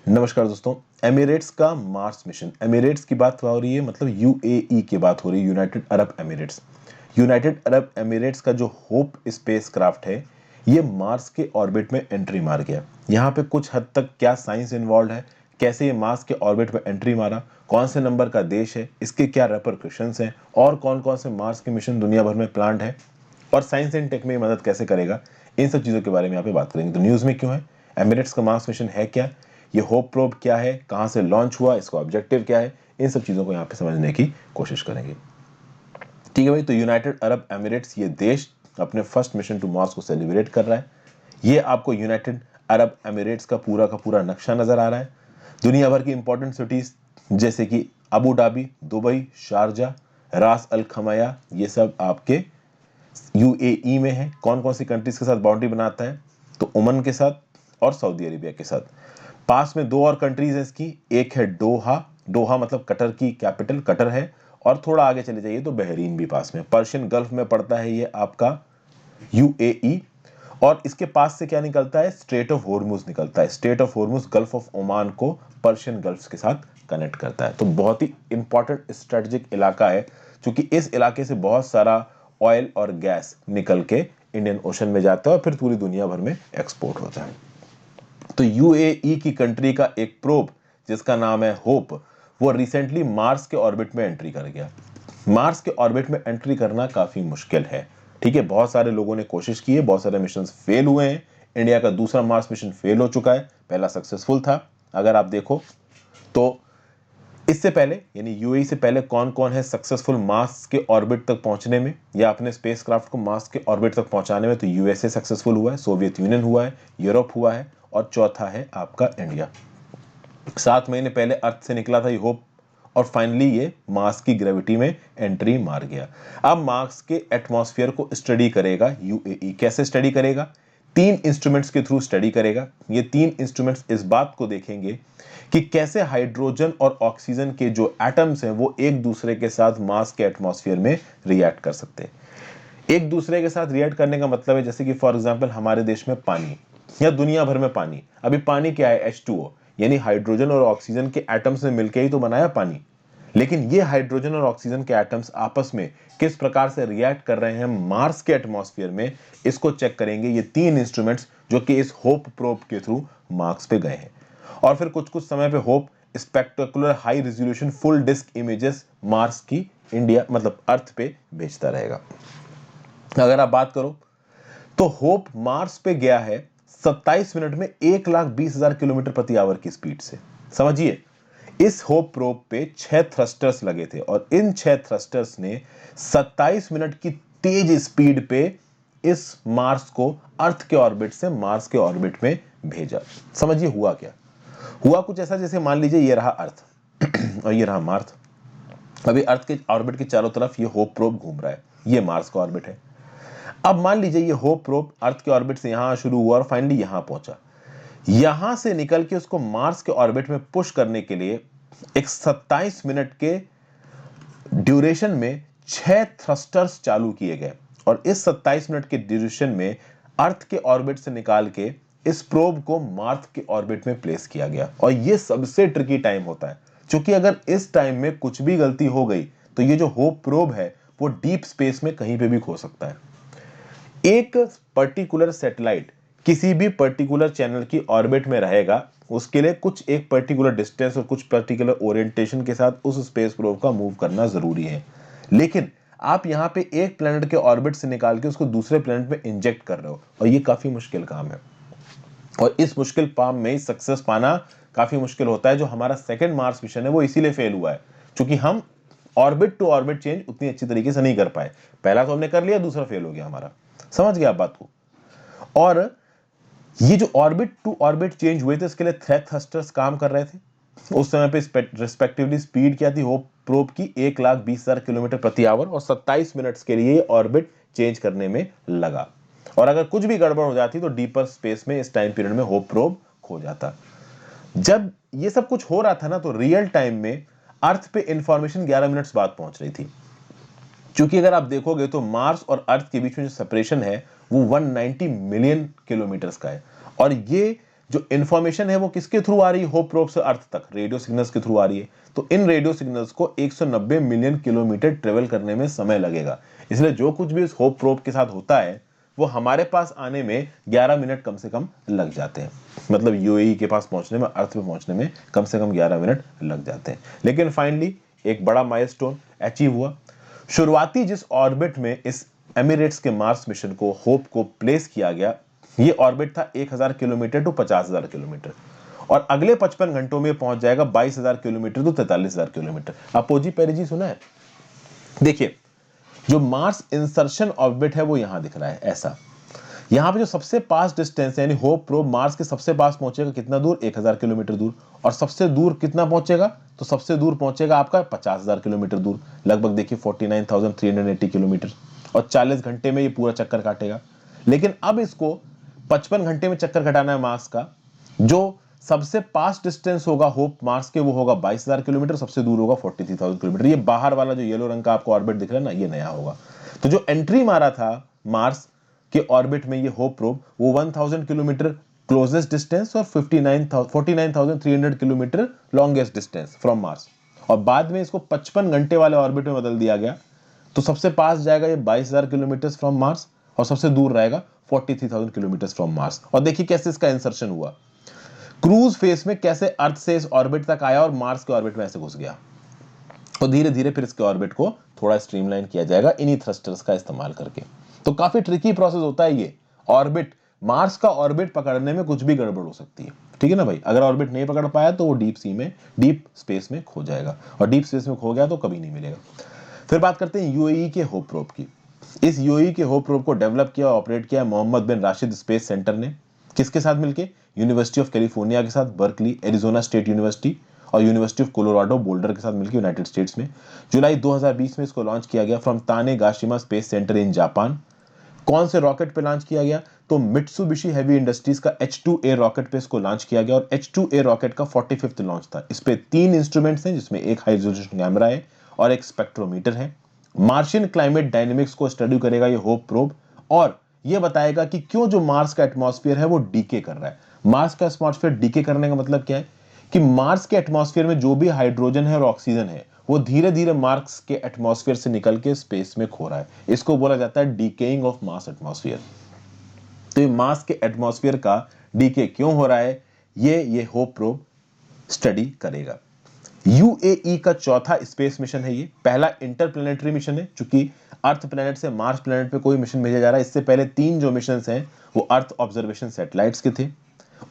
नमस्कार दोस्तों। एमिरेट्स का मार्स मिशन, एमिरेट्स की बात हो रही है, मतलब यूएई की बात हो रही है, United Arab Emirates. United Arab Emirates का जो होप स्पेस क्राफ्ट है, ये मार्स के ऑर्बिट में एंट्री मार गया। यहाँ पे कुछ हद तक क्या साइंस इन्वॉल्व है, कैसे ये मार्स के ऑर्बिट में एंट्री मारा, कौन से नंबर का देश है, इसके क्या रेपरकशंस हैं, और कौन कौन से मार्स के मिशन दुनिया भर में प्लान्ड है, और साइंस एंड टेक में मदद कैसे करेगा, इन सब चीज़ों के बारे में यहाँ पे बात करेंगे। तो न्यूज़ में क्यों है, एमिरेट्स का मार्स मिशन है क्या, ये होप प्रोब क्या है, कहाँ से लॉन्च हुआ, इसका ऑब्जेक्टिव क्या है, इन सब चीज़ों को यहाँ पे समझने की कोशिश करेंगे। ठीक है भाई, तो यूनाइटेड अरब एमिरेट्स ये देश अपने फर्स्ट मिशन टू मार्स को सेलिब्रेट कर रहा है। ये आपको यूनाइटेड अरब एमिरेट्स का पूरा नक्शा नजर आ रहा है। दुनिया भर की इंपॉर्टेंट सिटीज जैसे कि अबू धाबी, दुबई, शारजा, रास अल खमया, ये सब आपके यूएई में है। कौन कौन सी कंट्रीज के साथ बाउंड्री बनाता है, तो ओमन के साथ और सऊदी अरेबिया के साथ। पास में दो और कंट्रीज है इसकी, एक है डोहा, डोहा मतलब कतर की कैपिटल, कतर है, और थोड़ा आगे चले जाइए तो बहरीन भी पास में, पर्शियन गल्फ में पड़ता है ये आपका यूएई। और इसके पास से क्या निकलता है, स्ट्रेट ऑफ हॉर्मुज निकलता है। Straight of Hormuz gulf of Oman को पर्शियन गल्फ के साथ कनेक्ट करता है। तो बहुत ही इंपॉर्टेंट स्ट्रेटेजिक इलाका है, क्योंकि इस इलाके से बहुत सारा ऑयल और गैस निकल के इंडियन ओशन में जाता है और फिर पूरी दुनिया भर में एक्सपोर्ट होता है। तो यूएई की कंट्री का एक प्रोब जिसका नाम है होप, वो रिसेंटली मार्स के ऑर्बिट में एंट्री कर गया। मार्स के ऑर्बिट में एंट्री करना काफी मुश्किल है। ठीक है, बहुत सारे लोगों ने कोशिश की है, बहुत सारे मिशन फेल हुए हैं। इंडिया का दूसरा मार्स मिशन फेल हो चुका है, पहला सक्सेसफुल था। अगर आप देखो तो इससे पहले यानी यूएई से पहले कौन कौन है सक्सेसफुल मार्स के ऑर्बिट तक पहुंचने में या अपने स्पेसक्राफ्ट को मार्स के ऑर्बिट तक पहुंचाने में, तो यूएसए सक्सेसफुल हुआ है, सोवियत यूनियन हुआ है, यूरोप हुआ है, और चौथा है आपका इंडिया। 7 महीने पहले अर्थ से निकला था ये होप, और फाइनली ये मार्स की ग्रेविटी में एंट्री मार गया। अब मार्स के एटमॉस्फेयर को स्टडी करेगा यूएई। कैसे स्टडी करेगा, 3 इंस्ट्रूमेंट्स के थ्रू स्टडी करेगा। ये 3 इंस्ट्रूमेंट्स इस बात को देखेंगे कि कैसे हाइड्रोजन और ऑक्सीजन के जो एटम्स हैं वो एक दूसरे के साथ मार्स के एटमॉस्फेयर में रिएक्ट कर सकते हैं। एक दूसरे के साथ रिएक्ट करने का मतलब है, जैसे कि फॉर एग्जांपल हमारे देश में पानी या दुनिया भर में पानी, अभी पानी क्या है, H2O, यानी हाइड्रोजन और ऑक्सीजन के एटम्स ने मिलकर ही तो बनाया पानी। लेकिन ये हाइड्रोजन और ऑक्सीजन के एटम्स आपस में किस प्रकार से रिएक्ट कर रहे हैं मार्स के एटमॉस्फेयर में, इसको चेक करेंगे ये 3 इंस्ट्रूमेंट्स जो कि इस होप प्रोब के थ्रू मार्स पे गए हैं। और फिर कुछ कुछ समय पे Hope spectacular high resolution full disk images Mars की इंडिया मतलब अर्थ पे भेजता रहेगा। अगर आप बात करो तो होप मार्स पे गया है 27 मिनट में 1,20,000 किलोमीटर प्रति आवर की स्पीड से। समझिए, इस होप प्रोब पे 6 थ्रस्टर्स लगे थे और इन 6 थ्रस्टर्स ने 27 मिनट की तेज स्पीड पे इस मार्स को अर्थ के ऑर्बिट से मार्स के ऑर्बिट में भेजा। समझिए हुआ क्या, हुआ कुछ ऐसा जैसे मान लीजिए ये रहा अर्थ और ये रहा मार्स। अभी अर्थ के ऑर्बिट के चारों तरफ ये होप प्रोब घूम रहा है, ये मार्स का ऑर्बिट है। अब मान लीजिए ये होप प्रोब अर्थ के ऑर्बिट से यहां शुरू हुआ और फाइनली यहां पहुंचा। यहां से निकल के उसको मार्स के ऑर्बिट में पुश करने के लिए एक 27 मिनट के ड्यूरेशन में 6 थ्रस्टर्स चालू किए गए, और इस 27 मिनट के ड्यूरेशन में अर्थ के ऑर्बिट से निकाल के इस प्रोब को मार्स के ऑर्बिट में प्लेस किया गया। और ये सबसे ट्रिकी टाइम होता है, क्योंकि अगर इस टाइम में कुछ भी गलती हो गई तो ये जो होप प्रोब है वो डीप स्पेस में कहीं पे भी खो सकता है। एक पर्टिकुलर सैटेलाइट किसी भी पर्टिकुलर चैनल की ऑर्बिट में रहेगा, उसके लिए कुछ एक पर्टिकुलर डिस्टेंस और कुछ पर्टिकुलर ओरिएंटेशन के साथ उस स्पेस प्रोब का मूव करना जरूरी है। लेकिन आप यहां पे एक प्लेनेट के ऑर्बिट से निकाल के उसको दूसरे प्लेनेट में इंजेक्ट कर रहे हो, और ये काफी मुश्किल काम है। और इस मुश्किल काम में सक्सेस पाना काफी मुश्किल होता है। जो हमारा सेकंड मार्स मिशन है वो इसीलिए फेल हुआ है, क्योंकि हम ऑर्बिट टू ऑर्बिट चेंज उतनी अच्छी तरीके से नहीं कर पाए। पहला तो हमने कर लिया, दूसरा फेल हो गया हमारा। समझ गया आप बात को। और ये जो ऑर्बिट टू ऑर्बिट चेंज हुए थे इसके लिए थ्रस्टर्स काम कर रहे थे। उस समय पे रिस्पेक्टिवली स्पीड क्या थी होप प्रोब की, 1,20,000 किलोमीटर प्रति आवर, और 27 मिनट्स के लिए ऑर्बिट चेंज करने में लगा। और अगर कुछ भी गड़बड़ हो जाती तो डीपर स्पेस में इस टाइम पीरियड में होप प्रोब खो जाता। जब ये सब कुछ हो रहा था ना, तो रियल टाइम में अर्थ पे इंफॉर्मेशन 11 मिनट्स बाद पहुंच रही थी। क्योंकि अगर आप देखोगे तो मार्स और अर्थ के बीच में जो सेपरेशन है वो 190 मिलियन किलोमीटर्स का है, और ये जो इंफॉर्मेशन है वो किसके थ्रू आ रही है, होप प्रोब से अर्थ तक रेडियो सिग्नल्स के थ्रू आ रही है। तो इन रेडियो सिग्नल्स को 190 मिलियन किलोमीटर ट्रेवल करने में समय लगेगा। इसलिए जो कुछ भी इस होप प्रोब के साथ होता है वो हमारे पास आने में 11 मिनट कम से कम लग जाते हैं। मतलब यूएई के पास पहुंचने में, अर्थ पे पहुंचने में कम से कम 11 मिनट लग जाते हैं। लेकिन फाइनली एक बड़ा माइलस्टोन अचीव हुआ। शुरुआती जिस ऑर्बिट में इस एमिरेट्स के मार्स मिशन को, होप को प्लेस किया गया, ये ऑर्बिट था 1000 किलोमीटर टू 50,000 किलोमीटर, और अगले 55 घंटों में पहुंच जाएगा 22,000 kilometre to 43,000 kilometre. Apogee perigee सुना है? देखिए, जो मार्स इंसर्शन ऑर्बिट है वो यहां दिख रहा है ऐसा। यहां पे जो सबसे पास डिस्टेंस है, यानी होप प्रोब मार्स के सबसे पास पहुंचेगा कितना दूर, 1000 किलोमीटर दूर, और सबसे दूर कितना पहुंचेगा, तो सबसे दूर पहुंचेगा आपका 50,000 किलोमीटर दूर, लगभग देखिए 49,380 किलोमीटर, और 40 घंटे में ये पूरा चक्कर काटेगा। लेकिन अब इसको 55 घंटे में चक्कर कटाना है मार्स का। जो सबसे पास डिस्टेंस होगा होप मार्स के वो होगा 22,000 किलोमीटर, सबसे दूर होगा 43,000 किलोमीटर। ये बाहर वाला जो येलो रंग का आपको ऑर्बिट दिख रहा है ना, ये नया होगा। तो जो एंट्री मारा था मार्स के ऑर्बिट में ये होप प्रोब, वो 1000 किलोमीटर क्लोजेस्ट डिस्टेंस और 49,300 kilometre longest distance from Mars, और बाद में इसको 55 घंटे वाले ऑर्बिट में बदल दिया गया। तो सबसे पास जाएगा ये 22,000 किलोमीटर फ्रॉम मार्स, और सबसे दूर रहेगा 43,000 किलोमीटर फ्रॉम मार्स। और देखिए कैसे इसका इंसर्शन हुआ, क्रूज फेस में कैसे अर्थ से इस ऑर्बिट तक आया और मार्स के ऑर्बिट में ऐसे घुस गया, और धीरे धीरे फिर इसके ऑर्बिट को थोड़ा स्ट्रीमलाइन किया जाएगा इन्हीं थ्रस्टर्स का इस्तेमाल करके। तो काफी ट्रिकी प्रोसेस होता है ये ऑर्बिट। मार्स का ऑर्बिट पकड़ने में कुछ भी गड़बड़ हो सकती है, ठीक है ना भाई। अगर ऑर्बिट नहीं पकड़ पाया तो वो डीप सी में, डीप स्पेस में खो जाएगा, और डीप स्पेस में खो गया तो कभी नहीं मिलेगा। फिर बात करते हैं यूएई के होप प्रोब की। इस यूएई के होप प्रोब को डेवलप किया और ऑपरेट किया मोहम्मद बिन राशिद स्पेस सेंटर ने। किसके साथ मिलके? यूनिवर्सिटी ऑफ कैलिफोर्निया के साथ, बर्कली, एरिजोना स्टेट यूनिवर्सिटी, और यूनिवर्सिटी ऑफ कोलोराडो बोल्डर के साथ मिलकर यूनाइटेड स्टेट्स में। जुलाई 2020 में इसको लॉन्च किया गया from Tanegashima space centre in Japan. कौन से रॉकेट पे लॉन्च किया गया? तो मित्सुबिशी हेवी इंडस्ट्रीज का H2A रॉकेट पे इसको लॉन्च किया गया, और H2A रॉकेट का 45th लॉन्च था। इस पे 3 इंस्ट्रूमेंट्स हैं, जिसमें एक हाई रेजोल्यूशन कैमरा है और एक स्पेक्ट्रोमीटर है। मार्शियन क्लाइमेट डायनेमिक्स को स्टडी करेगा ये होप प्रोब, और ये बताएगा कि क्यों जो मार्स का एटमॉस्फेयर है वो डीके कर रहा है। मार्स का एटमॉस्फेयर डीके करने का मतलब क्या है कि मार्स के एटमॉस्फेयर में जो भी हाइड्रोजन है और ऑक्सीजन है वो धीरे धीरे मार्स के एटमॉस्फेयर से निकल के स्पेस में खो रहा है। इसको बोला जाता है डीकेइंग ऑफ मार्स एटमॉस्फेयर। तो ये मार्स के एटमॉस्फेयर का डीके क्यों हो रहा है, ये होप प्रोब स्टडी करेगा। यूएई का चौथा स्पेस मिशन है ये। पहला इंटरप्लैनेटरी मिशन है, चूंकि अर्थ प्लैनेट से मार्स प्लैनेट पे कोई मिशन भेजा जा रहा है। इससे पहले 3 जो मिशन हैं वो अर्थ ऑब्जर्वेशन सैटेलाइट्स के थे।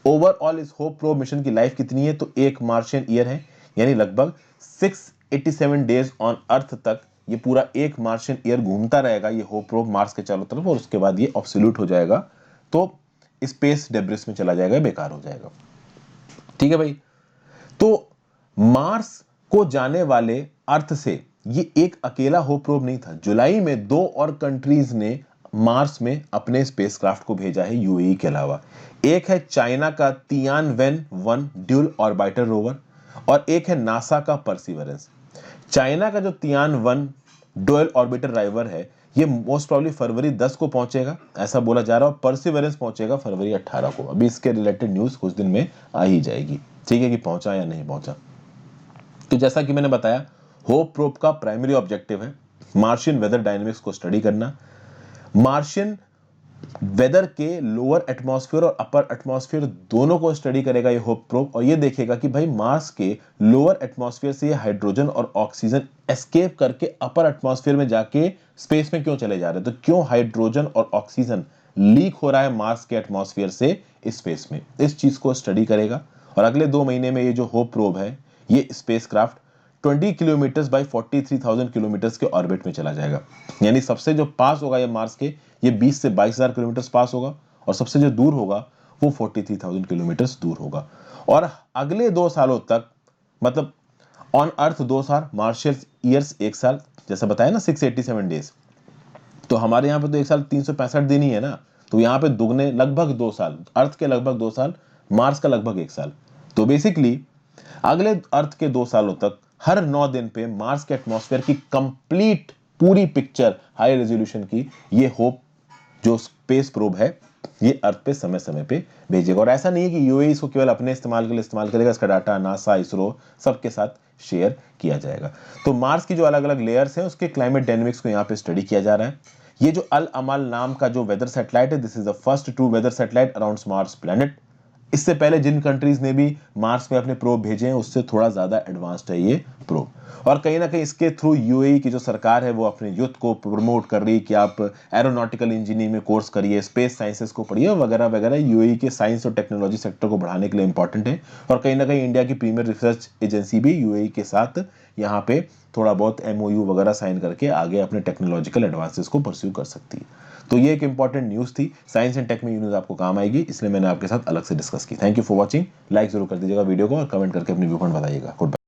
ओवरऑल इस होप प्रोब मिशन की लाइफ कितनी है, तो 1 मार्शियन ईयर है, यानी लगभग 687 डेज ऑन अर्थ तक ये पूरा 1 मार्शियन ईयर घूमता रहेगा ये होप प्रोब मार्स के चारों तरफ, और उसके बाद ये ऑब्सोल्यूट हो जाएगा, तो स्पेस डेब्रिस में चला जाएगा, बेकार हो जाएगा। ठीक है भाई। तो मार्स को जाने वाले अर्थ से ये एक अकेला होप प्रोब नहीं था। जुलाई में 2 और कंट्रीज ने मार्स में अपने स्पेसक्राफ्ट को भेजा है यूएई के अलावा। एक है चाइना का तियानवेन-1 ड्यूल ऑर्बिटर रोवर, और एक है नासा का परसिवरेंस। चाइना का जो तियानवेन ड्यूल ऑर्बिटर राइवर है ये मोस्ट प्रॉब्ली फरवरी 10 को पहुंचेगा ऐसा बोला जा रहा है, और परसिवरेंस पहुंचेगा फरवरी 18 को। अभी इसके रिलेटेड न्यूज कुछ दिन में आ ही जाएगी, ठीक है, कि पहुंचा या नहीं पहुंचा। तो जैसा कि मैंने बताया, होप प्रोब का प्राइमरी ऑब्जेक्टिव है मार्शियन वेदर डायनेमिक्स को स्टडी करना। मार्शियन वेदर के लोअर एटमॉस्फेयर और अपर एटमॉस्फेयर दोनों को स्टडी करेगा ये होप प्रोब, और ये देखेगा कि भाई मार्स के लोअर एटमॉस्फेयर से ये हाइड्रोजन और ऑक्सीजन एस्केप करके अपर एटमॉस्फेयर में जाके स्पेस में क्यों चले जा रहे हैं। तो क्यों हाइड्रोजन और ऑक्सीजन लीक हो रहा है मार्स के एटमॉस्फेयर से स्पेस में, इस चीज को स्टडी करेगा। और अगले 2 महीने में ये जो होप प्रोब है ये स्पेसक्राफ्ट 20 किलोमीटर बाई 43,000 किलोमीटर के ऑर्बिट में चला जाएगा। यानी सबसे जो पास होगा ये मार्स के, ये 20 से 22,000 किलोमीटर पास होगा, और सबसे जो दूर होगा वो 43,000 किलोमीटर दूर होगा। और अगले 2 सालों तक, मतलब ऑन अर्थ 2 साल, मार्शियल ईयर्स 1 साल, जैसा बताया ना 687 डेज, तो हमारे यहाँ पे तो 1 साल 365 दिन ही है ना, तो यहाँ पे दुगने लगभग 2 साल, अर्थ के लगभग 2 साल, मार्स का लगभग 1 साल। तो बेसिकली अगले अर्थ के 2 सालों तक हर 9 दिन पे मार्स के एटमॉस्फेयर की कंप्लीट पूरी पिक्चर हाई रेजोल्यूशन की ये होप जो स्पेस प्रोब है ये अर्थ पे समय समय पे भेजेगा। और ऐसा नहीं है कि यूएई इसको केवल अपने इस्तेमाल के लिए इस्तेमाल करेगा, इसका डाटा नासा, इसरो सबके साथ शेयर किया जाएगा। तो मार्स की जो अलग अलग लेयर्स हैं उसके क्लाइमेट डायनेमिक्स को यहाँ पे स्टडी किया जा रहा है। ये जो अल अमाल नाम का जो वेदर सैटेलाइट है, this is the first true weather satellite around Mars planet. इससे पहले जिन कंट्रीज ने भी मार्स में अपने प्रोब भेजे हैं उससे थोड़ा ज्यादा एडवांस्ड है ये प्रोब। और कहीं ना कहीं इसके थ्रू यूएई की जो सरकार है वो अपने यूथ को प्रमोट कर रही है कि आप एरोनॉटिकल इंजीनियरिंग में कोर्स करिए, स्पेस साइंसेस को पढ़िए वगैरह वगैरह। यूएई के साइंस और टेक्नोलॉजी सेक्टर को बढ़ाने के लिए इंपॉर्टेंट है। और कहीं ना कहीं इंडिया की प्रीमियर रिसर्च एजेंसी भी यूएई के साथ यहाँ पे थोड़ा बहुत एमओयू वगैरह साइन करके आगे अपने टेक्नोलॉजिकल एडवांसेस को परस्यू कर सकती है। तो ये एक इंपॉर्टेंट न्यूज़ थी, साइंस एंड टेक में न्यूज़ आपको काम आएगी, इसलिए मैंने आपके साथ अलग से डिस्कस की। Thank you for watching. Like जरूर कर दीजिएगा वीडियो को और कमेंट करके अपनी व्यू पॉइंट बताइएगा। Good bye.